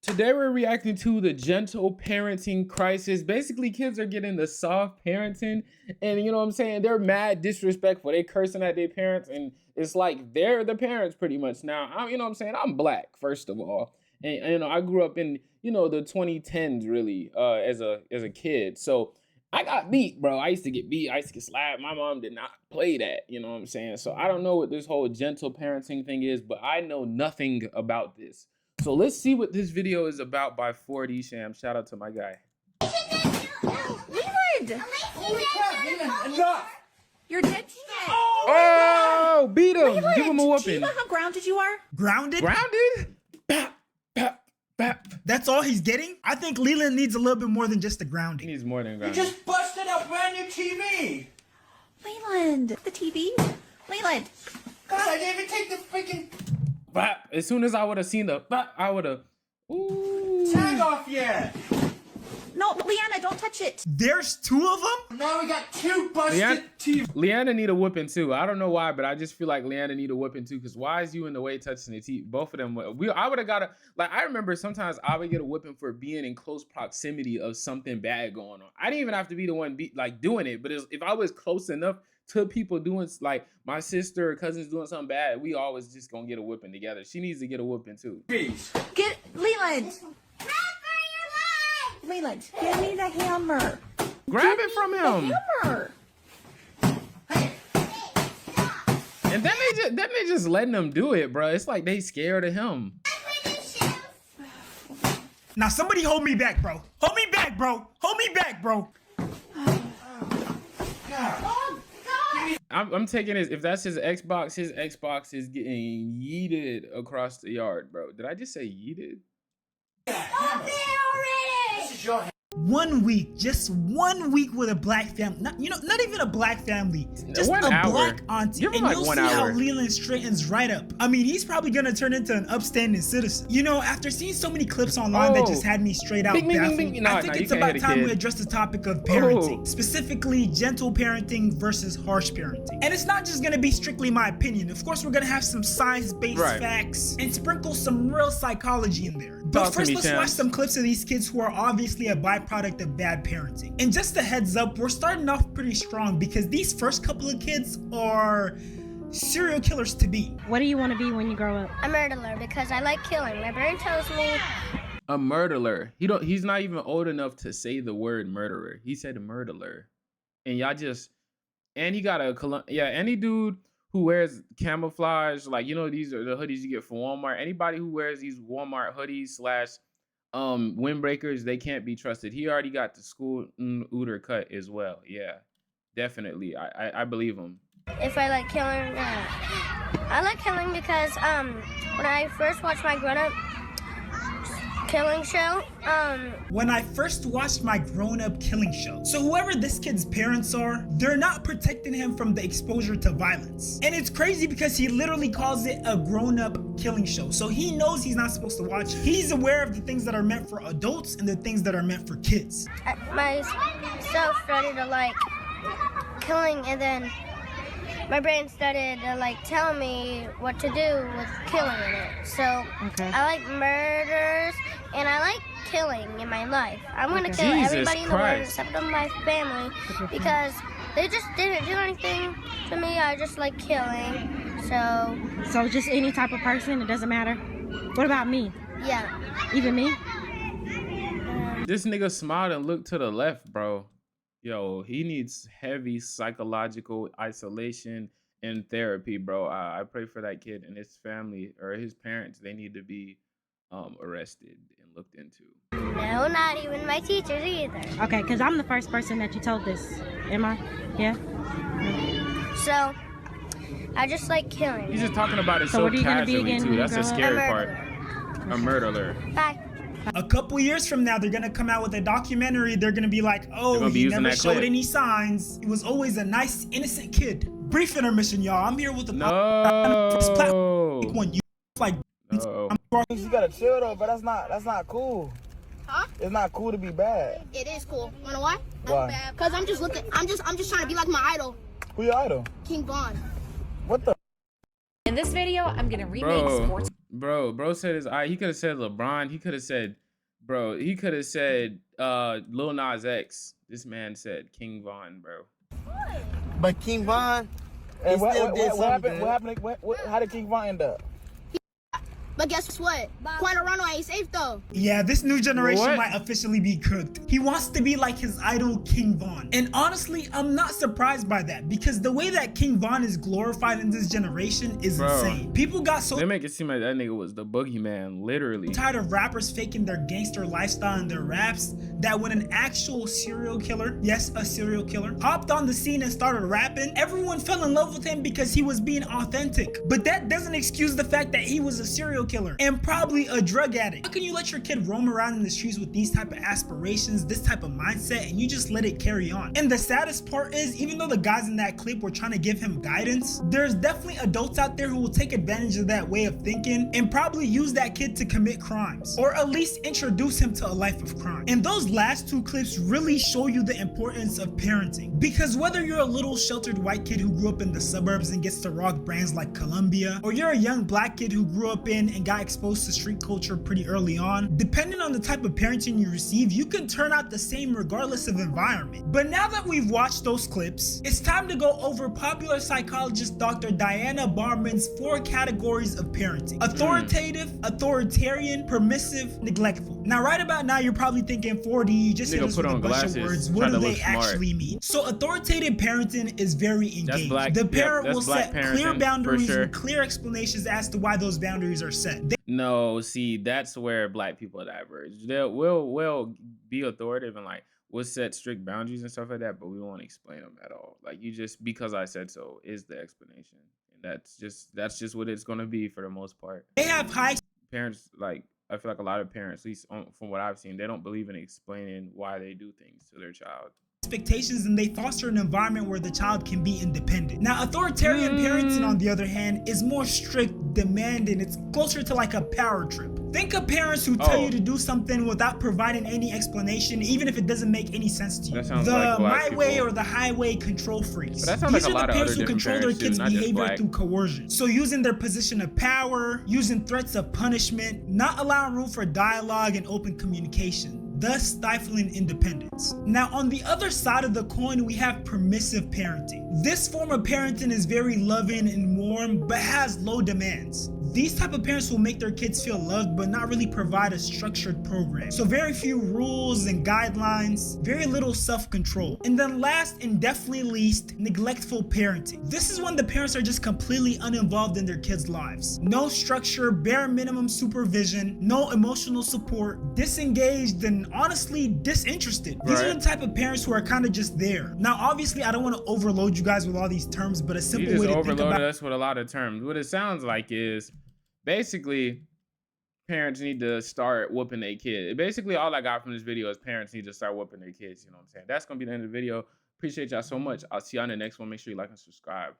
Today we're reacting to the gentle parenting crisis. Basically, kids are getting the soft parenting, and you know what I'm saying? They're mad disrespectful. They cursing at their parents, and it's like they're the parents pretty much now. You know what I'm saying? I'm black, first of all, and you know I grew up in the 2010s really as a kid. So I got beat, bro. I used to get beat. I used to get slapped. My mom did not play that. You know what I'm saying? So I don't know what this whole gentle parenting thing is, but I know nothing about this. So let's see what this video is about by 4D Sham. Shout out to my guy. Leland! Holy crap, Leland, enough! You're dead shit. Oh, beat him. Leland, Give him a do whooping. you know how grounded you are? Grounded? Grounded? Bap, bap, bap. That's all he's getting? I think Leland needs a little bit more than just the He grounding. needs more than You grounded. just busted a brand new TV! Leland, the TV? Leland. God, I didn't even take the freaking Bap. As soon as I would have seen the bap, I would have. Ooh. tag off yet! No, Leanna, don't touch it. There's two of them? Now we got two busted TVs. Leanna need a whooping too. I don't know why, but I just feel like Leanna need a whooping too. Cause why is you in the way touching the TV? Both of them. I would have got a like. I remember sometimes I would get a whooping for being in close proximity of something bad going on. I didn't even have to be the one doing it, but if I was close enough to people doing like my sister or cousins doing something bad, we always just gonna get a whooping together. She needs to get a whooping too. Get Leland. Leland, give me the hammer. Grab it from him. Hammer. And then they just letting them do it, bro. It's like they scared of him. Now somebody hold me back, bro. Hold me back, bro. Hold me back, bro. I'm taking his, if that's his Xbox is getting yeeted across the yard, bro. Did I just say yeeted? This is your 1 week, just 1 week with a black family. Not even a black family. Just 1 a hour. black auntie. Give him And like you'll 1 see how hour. Leland straightens right up. I mean, he's probably gonna turn into an upstanding citizen. You know, after seeing so many clips online that just had me straight out Bing, bing, baffled, bing, bing. I think you it's can't about hit a time kid. we address the topic of parenting. Oh. Specifically, gentle parenting versus harsh parenting. And it's not just gonna be strictly my opinion. Of course, we're gonna have some science-based facts and sprinkle some real psychology in there. But first, let's watch some clips of these kids who are obviously a byproduct of bad parenting. And just a heads up, we're starting off pretty strong because these first couple of kids are serial killers to be. What do you want to be when you grow up? A murderer because I like killing. My brain tells me A murderer. He's not even old enough to say the word murderer. He said murderer. And y'all just, and he got any dude who wears camouflage, like, you know, these are the hoodies you get from Walmart. Anybody who wears these Walmart hoodies / windbreakers, they can't be trusted. He already got the school Uter cut as well. Yeah, definitely. I believe him. if I like killing. I like killing because when I first watched my grown-up killing show, When I first watched my grown-up killing show, so whoever this kid's parents are, they're not protecting him from the exposure to violence. And it's crazy because he literally calls it a grown-up killing show. So he knows he's not supposed to watch it. He's aware of the things that are meant for adults and the things that are meant for kids. myself started to like killing, and then my brain started to like tell me what to do with killing in it. So I like murders and I like killing in my life. I'm gonna kill Jesus everybody in the world Christ. except for my family because they just didn't do anything to me. I just like killing. So just any type of person, it doesn't matter. What about me? Yeah. Even me? This nigga smiled and looked to the left, bro. Yo, he needs heavy psychological isolation and therapy, bro. I pray for that kid and his family or his parents. They need to be arrested and looked into. No, not even my teachers either. Okay, because I'm the first person that you told this. Am I? Yeah? So I just like killing. He's just talking about it So so what are you gonna be casually again too. when you That's the grow up? scary A part. murderer. A murderer. Bye. A couple years from now, they're gonna come out with a documentary. They're gonna be like, They're oh, gonna be he using never that showed clip. any signs. He was always a nice, innocent kid. Brief intermission, y'all. I'm here with the No. one. You like, No. You gotta chill though, but that's not cool. Huh? It's not cool to be bad. It is cool. You know why? Why? Cause I'm just trying to be like my idol, Who your idol? King Von. What the? In this video, I'm gonna remake sports. Bro said his he could have said LeBron. He could have said, he could have said Lil Nas X. This man said King Von, bro. But King Von, And what happened? How did King Von end up? But guess what? Quite Toronto ain't safe though. Yeah, this new generation What? might officially be cooked. He wants to be like his idol King Von. And honestly, I'm not surprised by that because the way that King Von is glorified in this generation is insane. People got so They make it seem like that nigga was the boogeyman, literally. tired of rappers faking their gangster lifestyle in their raps that when an actual serial killer, yes, a serial killer, hopped on the scene and started rapping, everyone fell in love with him because he was being authentic. But that doesn't excuse the fact that he was a serial killer and probably a drug addict. How can you let your kid roam around in the streets with these type of aspirations, this type of mindset, and you just let it carry on? And the saddest part is, even though the guys in that clip were trying to give him guidance, there's definitely adults out there who will take advantage of that way of thinking and probably use that kid to commit crimes, or at least introduce him to a life of crime. And those last two clips really show you the importance of parenting, because whether you're a little sheltered white kid who grew up in the suburbs and gets to rock brands like Columbia, or you're a young black kid who grew up in and got exposed to street culture pretty early on, depending on the type of parenting you receive, you can turn out the same regardless of environment. But now that we've watched those clips, it's time to go over popular psychologist Dr. Diana Barman's 4 categories of parenting: authoritative, authoritarian, permissive, neglectful. Now right about now you're probably thinking, 4D, you just hit us with a bunch of words. What do they actually mean? So authoritative parenting is very engaged. The parent will set clear boundaries and clear explanations as to why those boundaries are set. No, see, that's where black people diverge. We'll be authoritative and like we'll set strict boundaries and stuff like that, but we won't explain them at all. Like, you just, because I said so is the explanation, and that's just what it's gonna be for the most part. They have high Parents, like, I feel like a lot of parents, at least from what I've seen, they don't believe in explaining why they do things to their child. Expectations, and they foster an environment where the child can be independent. Now authoritarian parenting, on the other hand, is more strict, demanding. It's closer to like a power trip. Think of parents who tell you to do something without providing any explanation, even if it doesn't make any sense to you. The my way or the highway control freaks. These are the parents who control their kids' behavior through coercion. So using their position of power, using threats of punishment, not allowing room for dialogue and open communication, thus stifling independence. Now on the other side of the coin, we have permissive parenting. This form of parenting is very loving and warm, but has low demands. These type of parents will make their kids feel loved but not really provide a structured program. So very few rules and guidelines, very little self-control. And then last and definitely least, neglectful parenting. This is when the parents are just completely uninvolved in their kids' lives. No structure, bare minimum supervision, no emotional support, disengaged, and honestly disinterested. These are the type of parents who are kind of just there. Now obviously I don't want to overload you guys with all these terms, but a simple way to think about it. You just overloaded us with a lot of terms. What it sounds like is basically parents need to start whooping their kid. Basically all I got from this video is parents need to start whooping their kids. You know what I'm saying? That's gonna be the end of the video. Appreciate y'all so much. I'll see y'all in the next one. Make sure you like and subscribe.